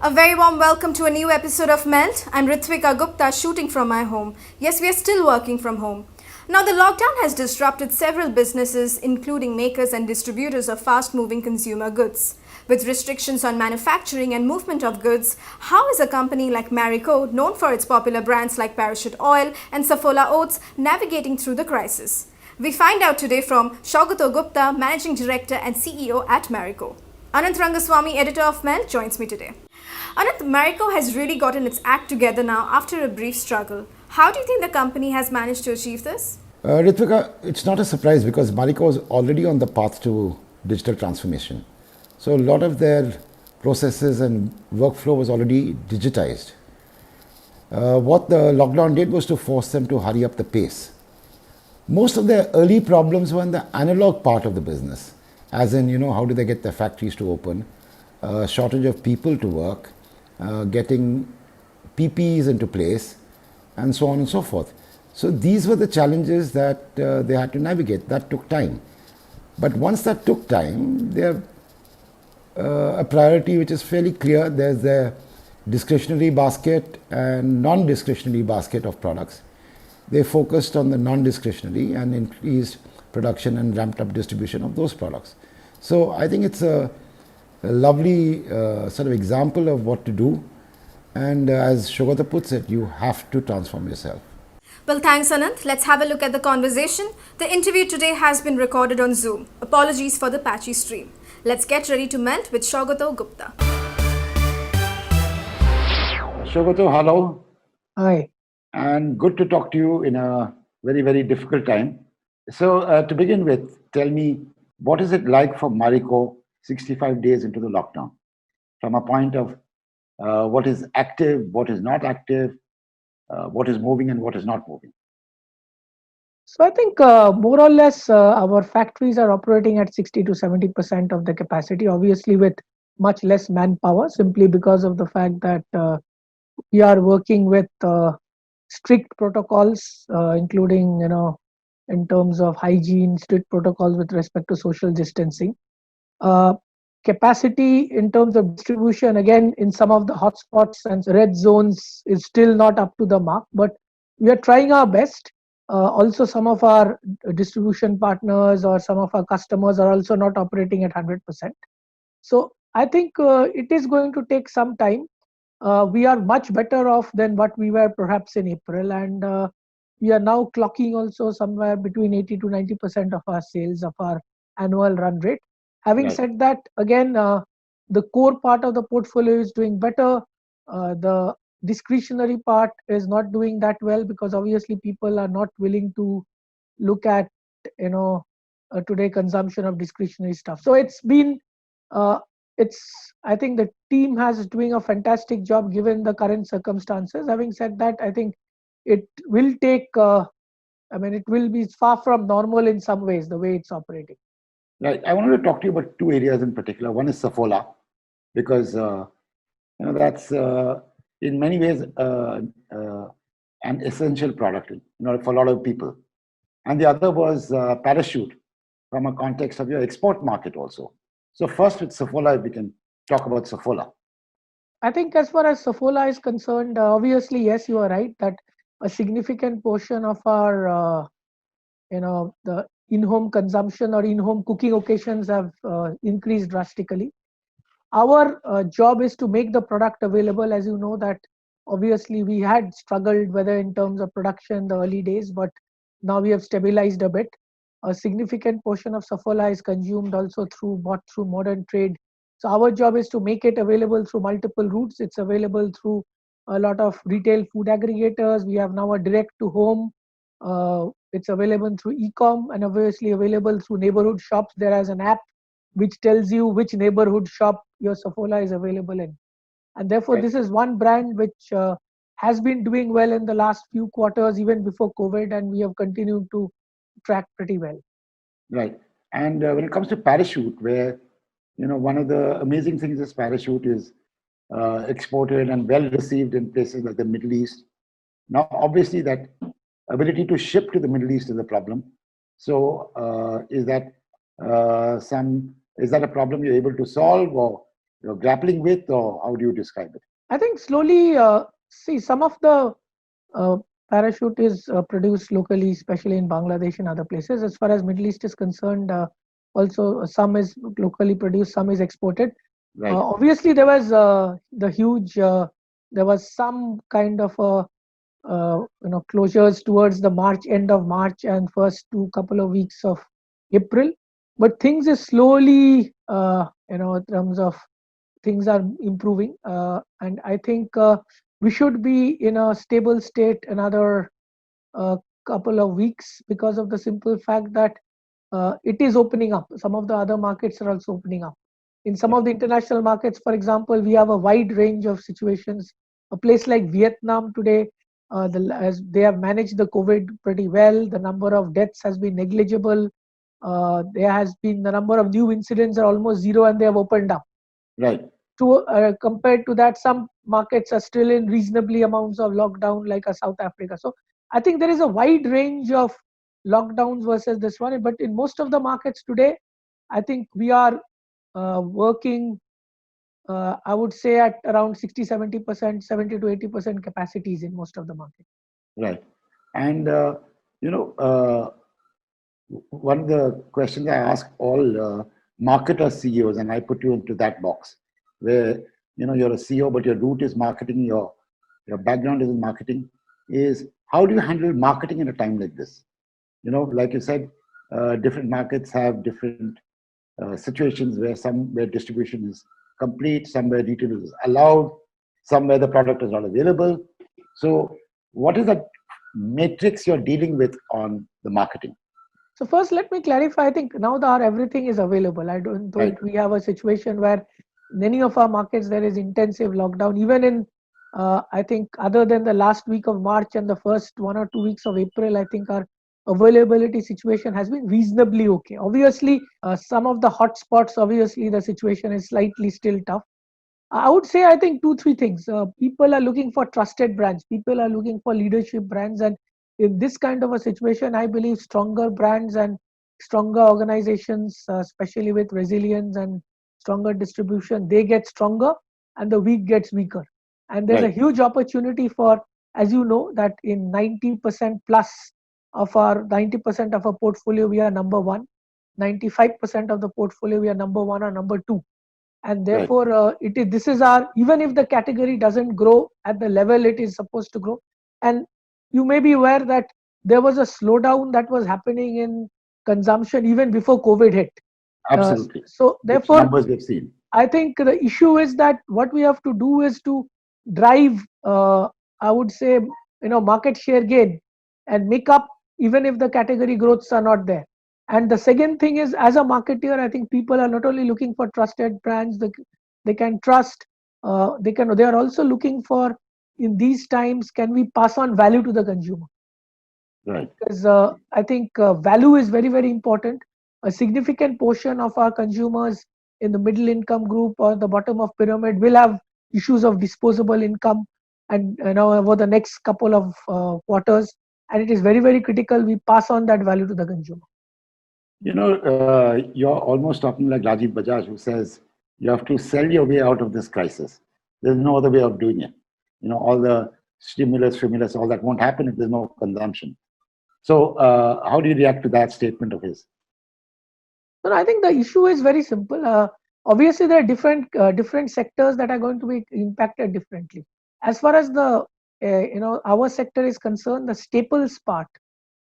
A very warm welcome to a new episode of Melt. I'm Ritvika Gupta, shooting from my home. Yes, we are still working from home. Now, the lockdown has disrupted several businesses, including makers and distributors of fast moving consumer goods. With restrictions on manufacturing and movement of goods, how is a company like Marico, known for its popular brands like Parachute Oil and Saffola Oats, navigating through the crisis? We find out today from Saugata Gupta, Managing Director and CEO at Marico. Anant Rangaswami, editor of Melt, joins me today. Anant, Marico has really gotten its act together now after a brief struggle. How do you think the company has managed to achieve this? Ritvika, it's not a surprise because Marico is already on the path to digital transformation. So a lot of their processes and workflow was already digitized. What the lockdown did was to force them to hurry up the pace. Most of their early problems were in the analog part of the business, as in, how do they get their factories to open, shortage of people to work, getting PPEs into place, and so on and so forth. So these were the challenges that they had to navigate. That took time. But once that took time, they have a priority which is fairly clear. There's their discretionary basket and non-discretionary basket of products. They focused on the non-discretionary and increased production and ramped up distribution of those products. So I think it's a lovely sort of example of what to do. And as Saugata puts it, you have to transform yourself. Well, thanks, Anant. Let's have a look at the conversation. The interview today has been recorded on Zoom. Apologies for the patchy stream. Let's get ready to melt with Saugata Gupta. Saugata, hello. Hi. And good to talk to you in a very, very difficult time. So to begin with, tell me, what is it like for Marico 65 days into the lockdown? From a point of what is active, what is not active, what is moving and what is not moving. So I think more or less our factories are operating at 60 to 70% of the capacity, obviously with much less manpower, simply because of the fact that we are working with strict protocols, including, in terms of hygiene, strict protocols with respect to social distancing. Capacity in terms of distribution, again, in some of the hotspots and red zones is still not up to the mark, but we are trying our best. Also, some of our distribution partners or some of our customers are also not operating at 100%. So I think it is going to take some time. We are much better off than what we were perhaps in April, and we are now clocking also somewhere between 80 to 90% of our sales of our annual run rate. Having said that, again, the core part of the portfolio is doing better. The discretionary part is not doing that well because obviously people are not willing to look at, today consumption of discretionary stuff. So it's been, I think the team has doing a fantastic job given the current circumstances. Having said that, I think it will take, it will be far from normal in some ways, the way it's operating. Right. I wanted to talk to you about two areas in particular. One is Saffola, because that's in many ways an essential product, for a lot of people. And the other was Parachute, from a context of your export market also. So first with Saffola, if we can talk about Saffola. I think as far as Saffola is concerned, obviously, yes, you are right that a significant portion of our, the in-home consumption or in-home cooking occasions have increased drastically. Our job is to make the product available. As you know that obviously we had struggled whether in terms of production the early days, but now we have stabilized a bit. A significant portion of Saffola is consumed also bought through modern trade. So our job is to make it available through multiple routes. It's available through a lot of retail food aggregators. We have now a direct to home. It's available through e-com and obviously available through neighborhood shops. There is an app which tells you which neighborhood shop your Saffola is available in. And therefore, this is one brand which has been doing well in the last few quarters, even before COVID, and we have continued to track pretty well. Right. And when it comes to Parachute, where, one of the amazing things is Parachute is exported and well received in places like the Middle East. Now, obviously, that ability to ship to the Middle East is a problem. So is that a problem you're able to solve, or you're grappling with, or how do you describe it? I think slowly, see, some of the uh, parachute is produced locally, especially in Bangladesh and other places. As far as Middle East is concerned, also some is locally produced, some is exported. Right. Obviously, there was there was some kind of closures towards the end of March and first two couple of weeks of April, but things is slowly in terms of things are improving, and I think we should be in a stable state another couple of weeks because of the simple fact that it is opening up. Some of the other markets are also opening up. In some Yeah. of the international markets, for example, we have a wide range of situations. A place like Vietnam today, as they have managed the COVID pretty well. The number of deaths has been negligible. There has been the number of new incidents are almost zero, and they have opened up. Right. Compared to that, some markets are still in reasonably amounts of lockdown, like a South Africa. So I think there is a wide range of lockdowns versus this one. But in most of the markets today, I think we are working, I would say, at around 60-70%, 70 to 80% capacities in most of the markets. Right. And, you know, one of the questions I ask all marketers, CEOs, and I put you into that box, where you're a CEO, but your root is marketing, your background is in marketing, is how do you handle marketing in a time like this? Like you said, different markets have different situations where distribution is complete, somewhere retail is allowed, somewhere the product is not available. So, what is the matrix you're dealing with on the marketing? So first, let me clarify. I think now that everything is available. I don't Right. think we have a situation where many of our markets there is intensive lockdown. Even in, I think, other than the last week of March and the first 1 or 2 weeks of April, I think our availability situation has been reasonably okay. Obviously, some of the hot spots, obviously, the situation is slightly still tough. I would say, I think, two, three things. People are looking for trusted brands. People are looking for leadership brands. And in this kind of a situation, I believe stronger brands and stronger organizations, especially with resilience and stronger distribution, they get stronger and the weak gets weaker. And there's a Right. huge opportunity for, as you know, that in 90% plus of our 90% of our portfolio, we are number one. 95% of the portfolio, we are number one or number two, and Right. therefore this is our, even if the category doesn't grow at the level it is supposed to grow, and you may be aware that there was a slowdown that was happening in consumption even before COVID hit. Absolutely. So Which therefore numbers we've seen. I think the issue is that what we have to do is to drive, I would say, market share gain and make up even if the category growths are not there. And the second thing is, as a marketer, I think people are not only looking for trusted brands they can trust. They are also looking for, in these times, can we pass on value to the consumer? Right. Because I think value is very, very important. A significant portion of our consumers in the middle income group or the bottom of pyramid will have issues of disposable income, and over the next couple of quarters, and it is very, very critical we pass on that value to the consumer. You're almost talking like Rajiv Bajaj, who says you have to sell your way out of this crisis. There's no other way of doing it. All the stimulus, all that won't happen if there's no consumption. So, how do you react to that statement of his? No, I think the issue is very simple. Obviously, there are different sectors that are going to be impacted differently. As far as the our sector is concerned, the staples part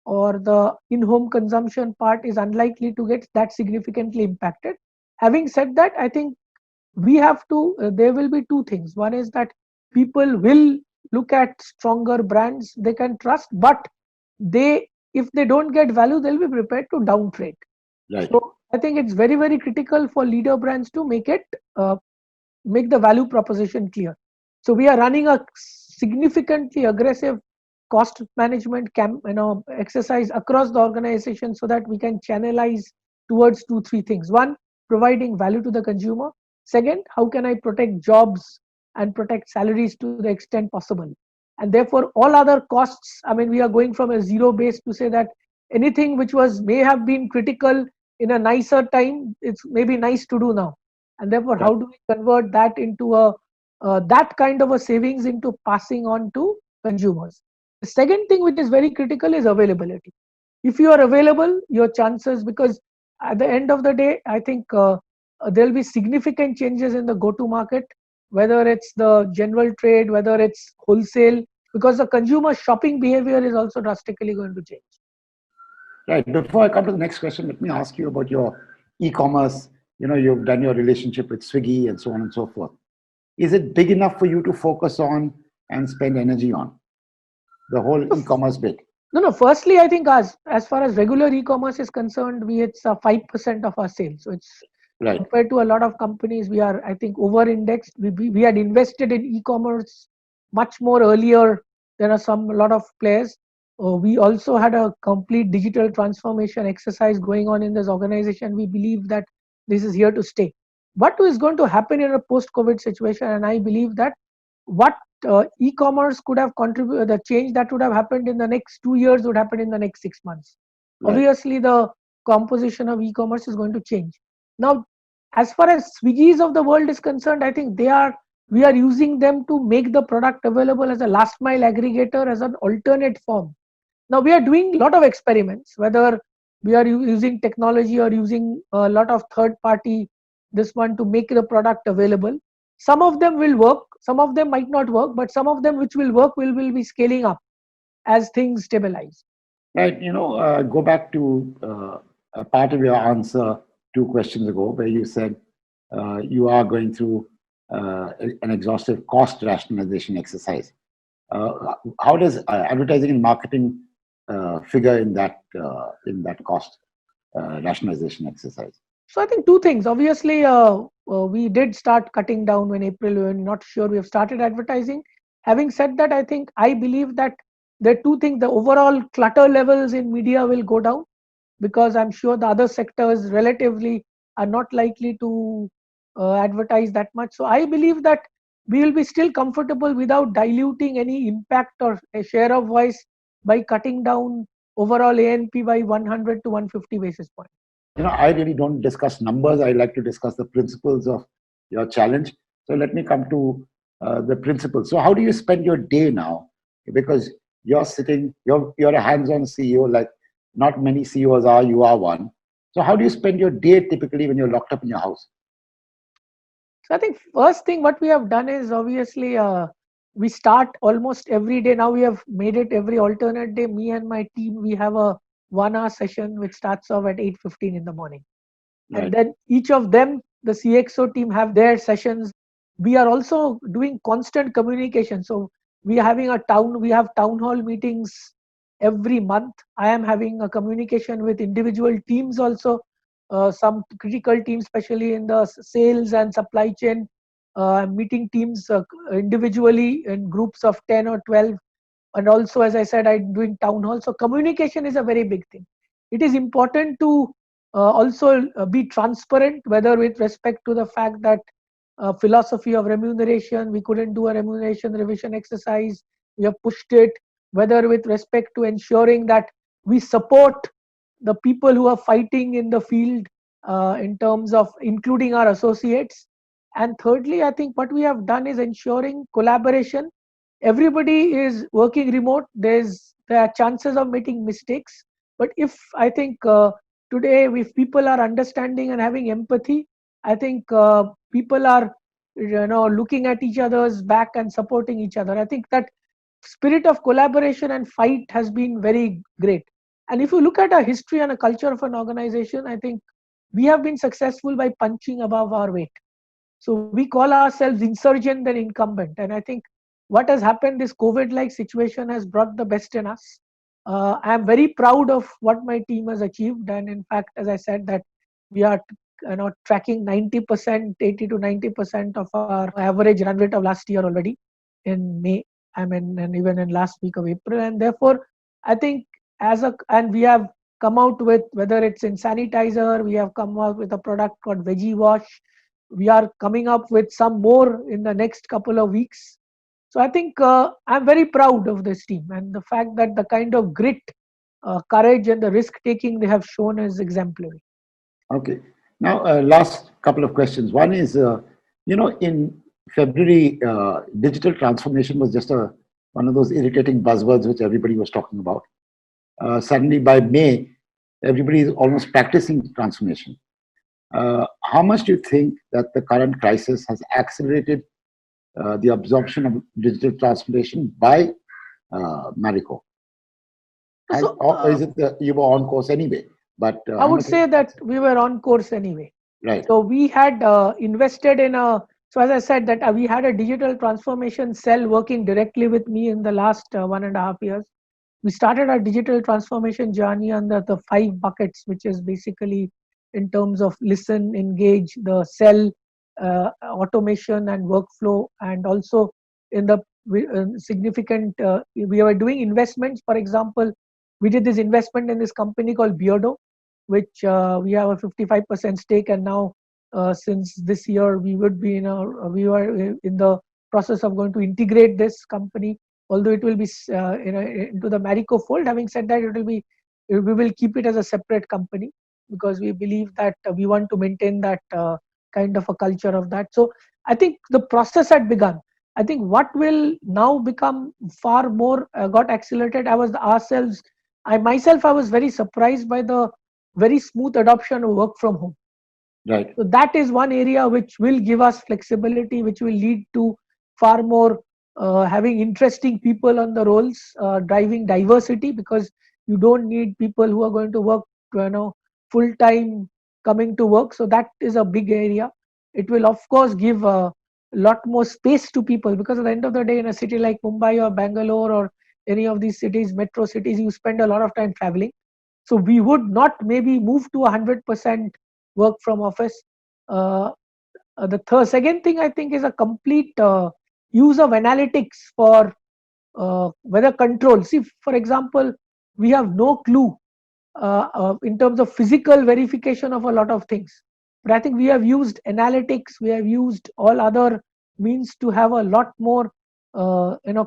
or the in-home consumption part is unlikely to get that significantly impacted. Having said that, I think we have to. There will be two things. One is that people will look at stronger brands they can trust, but if they don't get value, they'll be prepared to downtrade. Right. So I think it's very, very critical for leader brands to make the value proposition clear. So we are running a significantly aggressive cost management exercise across the organization so that we can channelize towards two, three things. One, providing value to the consumer. Second, how can I protect jobs and protect salaries to the extent possible? And therefore, all other costs, I mean, we are going from a zero base to say that anything which may have been critical in a nicer time, it's maybe nice to do now. and therefore Right. how do we convert that into a that kind of a savings into passing on to consumers. The second thing which is very critical is availability. If you are available, your chances, because at the end of the day, I think there will be significant changes in the go to market, whether it's the general trade, whether it's wholesale, because the consumer shopping behavior is also drastically going to change. Right. Before I come to the next question, let me ask you about your e-commerce. You've done your relationship with Swiggy and so on and so forth. Is it big enough for you to focus on and spend energy on the whole e-commerce bit? No, no. Firstly, I think as far as regular e-commerce is concerned, it's 5% of our sales. So it's Right. compared to a lot of companies, we are, I think, over-indexed. We had invested in e-commerce much more earlier than a lot of players. We also had a complete digital transformation exercise going on in this organization. We believe that this is here to stay. What is going to happen in a post-COVID situation? And I believe that what e-commerce could have contributed, the change that would have happened in the next 2 years would happen in the next 6 months. Right. Obviously, the composition of e-commerce is going to change. Now, as far as Swiggy's of the world is concerned, I think we are using them to make the product available as a last mile aggregator, as an alternate form. Now we are doing a lot of experiments, whether we are using technology or using a lot of third party this one to make the product available. Some of them will work, some of them might not work, but some of them which will work will be scaling up as things stabilize. Right. Go back to a part of your answer 2 questions ago, where you said you are going through an exhaustive cost rationalization exercise. How does advertising and marketing figure in that cost rationalization exercise? So I think two things. Obviously, we did start cutting down when April. We were not sure. We have started advertising. Having said that, I believe that there are two things. The overall clutter levels in media will go down, because I'm sure the other sectors relatively are not likely to advertise that much. So I believe that we will be still comfortable without diluting any impact or a share of voice by cutting down overall A&P by 100 to 150 basis points. I really don't discuss numbers. I like to discuss the principles of your challenge. So let me come to the principles. So how do you spend your day now? Because you're a hands-on CEO, like not many CEOs are. You are one. So how do you spend your day typically when you're locked up in your house? So I think first thing what we have done is, obviously we start almost every day. Now we have made it every alternate day. Me and my team, we have a 1 hour session which starts off at 8:15 in the morning. Right. And then each of them, the CXO team, have their sessions. We are also doing constant communication. So we have town hall meetings every month. I am having a communication with individual teams also, some critical teams, especially in the sales and supply chain, meeting teams individually in groups of 10 or 12. And also, as I said, I'm doing town hall. So communication is a very big thing. It is important to also be transparent, whether with respect to the fact that philosophy of remuneration, we couldn't do a remuneration revision exercise, we have pushed it, whether with respect to ensuring that we support the people who are fighting in the field, in terms of including our associates. And thirdly, I think what we have done is ensuring collaboration. Everybody is working remote. There are chances of making mistakes, but if I think today, if people are understanding and having empathy, I think people are looking at each other's back and supporting each other. I think that spirit of collaboration and fight has been very great. And if you look at a history and a culture of an organization, I think we have been successful by punching above our weight. So we call ourselves insurgent than incumbent. And I think what has happened, this COVID-like situation has brought the best in us. I am very proud of what my team has achieved. And in fact, as I said, that we are tracking 90%, 80 to 90% of our average run rate of last year already in May. And even in last week of April. And therefore, I think and we have come out with, whether it's in sanitizer, we have come out with a product called Veggie Wash. We are coming up with some more in the next couple of weeks. So I think I'm very proud of this team, and the fact that the kind of grit, courage and the risk taking they have shown is exemplary. Okay. Now, last couple of questions. One is, in February, digital transformation was just one of those irritating buzzwords which everybody was talking about. Suddenly, by May, everybody is almost practicing transformation. How much do you think that the current crisis has accelerated the absorption of digital transformation by Marico? Or is it that you were on course anyway? But I would say that we were on course anyway. Right. So we had invested in so as I said that we had a digital transformation cell working directly with me in the last 1.5 years. We started our digital transformation journey under the 5 buckets, which is basically in terms of listen, engage, the cell, automation and workflow, and also in the significant, we were doing investments. For example, we did this investment in this company called Beardo, which we have a 55% stake, and now since this year we were in the process of going to integrate this company, although it will be into the Marico fold. Having said that, we will keep it as a separate company because we believe that we want to maintain that kind of a culture of that. So I think the process had begun. I think what will now become far more got accelerated. I was very surprised by the very smooth adoption of work from home. Right. So that is one area which will give us flexibility, which will lead to far more having interesting people on the roles, driving diversity, because you don't need people who are going to work, full time coming to work. So that is a big area. It will of course give a lot more space to people, because at the end of the day, in a city like Mumbai or Bangalore or any of these cities, metro cities, you spend a lot of time traveling. So we would not maybe move to 100% work from office. The second thing I think is a complete use of analytics for weather control. See, for example, we have no clue in terms of physical verification of a lot of things. But I think we have used analytics, we have used all other means to have a lot more,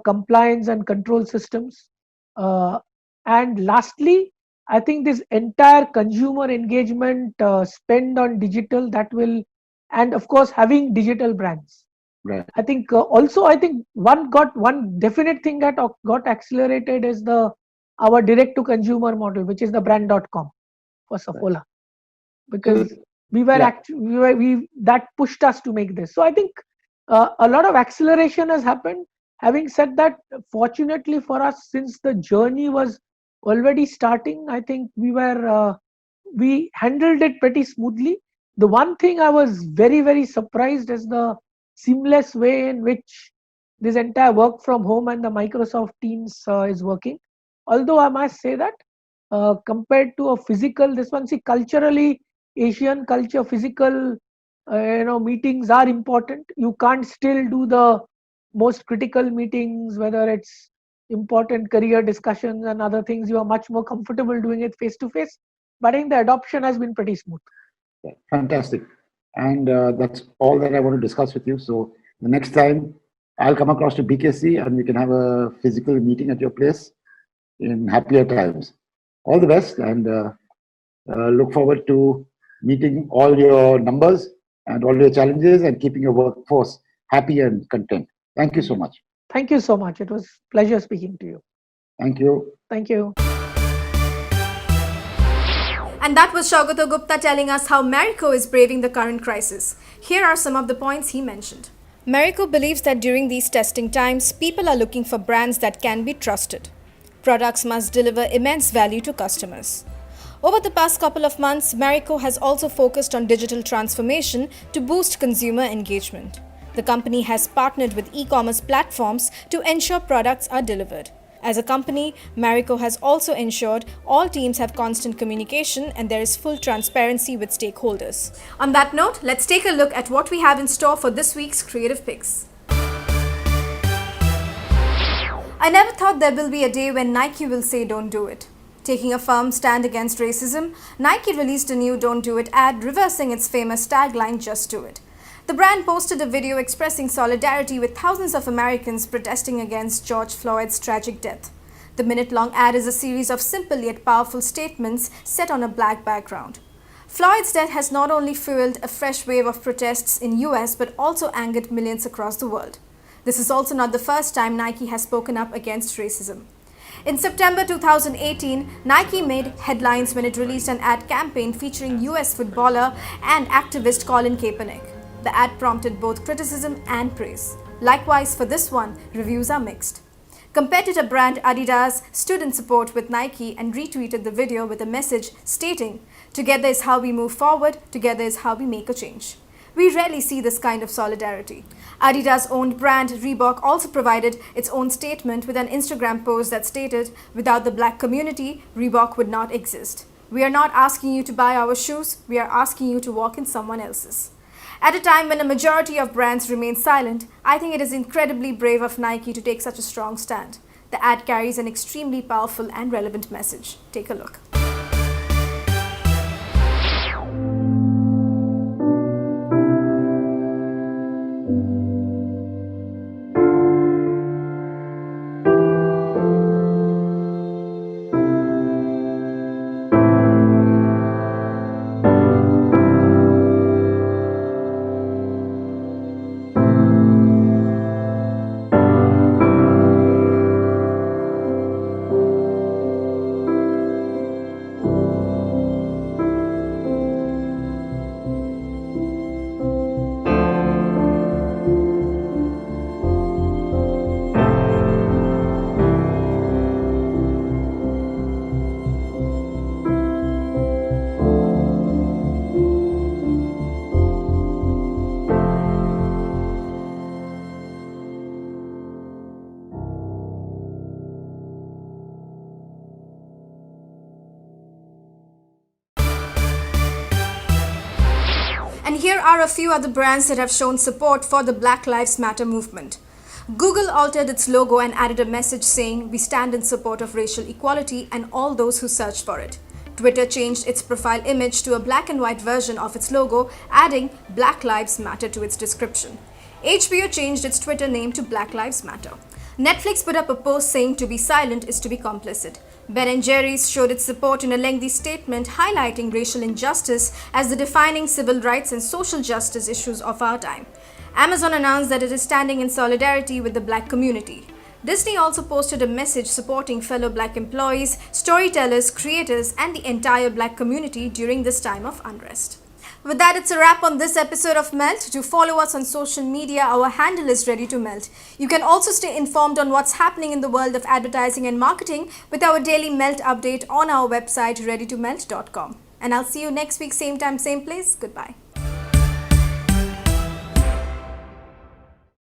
compliance and control systems. And lastly, I think this entire consumer engagement spend on digital, that will, and of course having digital brands. Right. I think I think one definite thing that got accelerated is our direct to consumer model, which is the brand.com for Saffola, because that pushed us to make this. So I think a lot of acceleration has happened. Having said that, fortunately for us, since the journey was already starting, I think we handled it pretty smoothly. The one thing I was very, very surprised is the seamless way in which this entire work from home and the Microsoft Teams is working. Although I must say that compared to a physical, this one, see, culturally, Asian culture, physical, meetings are important. You can't still do the most critical meetings, whether it's important career discussions and other things. You are much more comfortable doing it face to face. But I think the adoption has been pretty smooth. Fantastic. And that's all that I want to discuss with you. So the next time I'll come across to BKC and we can have a physical meeting at your place in happier times. All the best, and look forward to meeting all your numbers and all your challenges and keeping your workforce happy and content. Thank you so much. Thank you so much. It was a pleasure speaking to you. Thank you. Thank you. And that was Saugata Gupta telling us how Marico is braving the current crisis. Here are some of the points he mentioned. Marico believes that during these testing times, people are looking for brands that can be trusted. Products must deliver immense value to customers. Over the past couple of months, Marico has also focused on digital transformation to boost consumer engagement. The company has partnered with e-commerce platforms to ensure products are delivered. As a company, Marico has also ensured all teams have constant communication and there is full transparency with stakeholders. On that note, let's take a look at what we have in store for this week's Creative Picks. I never thought there will be a day when Nike will say don't do it. Taking a firm stand against racism, Nike released a new Don't Do It ad reversing its famous tagline, Just Do It. The brand posted a video expressing solidarity with thousands of Americans protesting against George Floyd's tragic death. The minute-long ad is a series of simple yet powerful statements set on a black background. Floyd's death has not only fueled a fresh wave of protests in US but also angered millions across the world. This is also not the first time Nike has spoken up against racism. In September 2018, Nike made headlines when it released an ad campaign featuring US footballer and activist Colin Kaepernick. The ad prompted both criticism and praise. Likewise, for this one, reviews are mixed. Competitor brand Adidas stood in support with Nike and retweeted the video with a message stating, "Together is how we move forward, together is how we make a change." We rarely see this kind of solidarity. Adidas-owned brand Reebok also provided its own statement with an Instagram post that stated, "Without the black community, Reebok would not exist. We are not asking you to buy our shoes, we are asking you to walk in someone else's." At a time when a majority of brands remain silent, I think it is incredibly brave of Nike to take such a strong stand. The ad carries an extremely powerful and relevant message. Take a look. And here are a few other brands that have shown support for the Black Lives Matter movement. Google altered its logo and added a message saying, "We stand in support of racial equality and all those who search for it." Twitter changed its profile image to a black and white version of its logo, adding "Black Lives Matter" to its description. HBO changed its Twitter name to Black Lives Matter. Netflix put up a post saying to be silent is to be complicit. Ben & Jerry's showed its support in a lengthy statement highlighting racial injustice as the defining civil rights and social justice issues of our time. Amazon announced that it is standing in solidarity with the black community. Disney also posted a message supporting fellow black employees, storytellers, creators, and the entire black community during this time of unrest. With that, it's a wrap on this episode of Melt. To follow us on social media, our handle is Ready to Melt. You can also stay informed on what's happening in the world of advertising and marketing with our daily Melt update on our website readytomelt.com. And I'll see you next week, same time, same place. Goodbye.